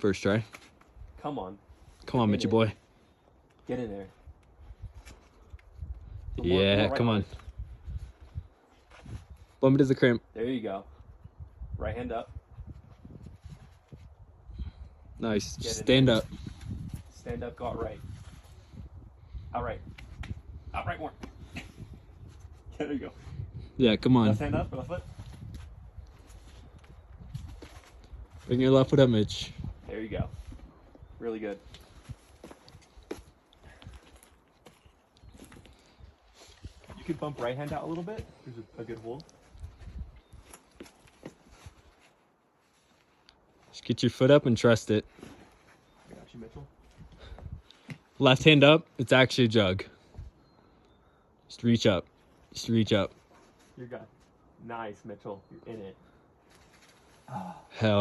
First try. Come on. Come on, Mitchy boy. Get in there. Yeah, right come on. arm. Bump it to the crimp. There you go. Right hand up. Nice. Get Just in stand there. up. Stand up, go out right. Out right. Out right more. There you go. Yeah, come on. Left hand up, left foot. Bring your left foot up, Mitch. There you go. Really good. You can bump right hand out a little bit. There's a good hold. Just get your foot up and trust it. I got you, Mitchell. Left hand up, it's actually a jug. Just reach up. Just reach up. You're good. Nice, Mitchell. You're in it. Hell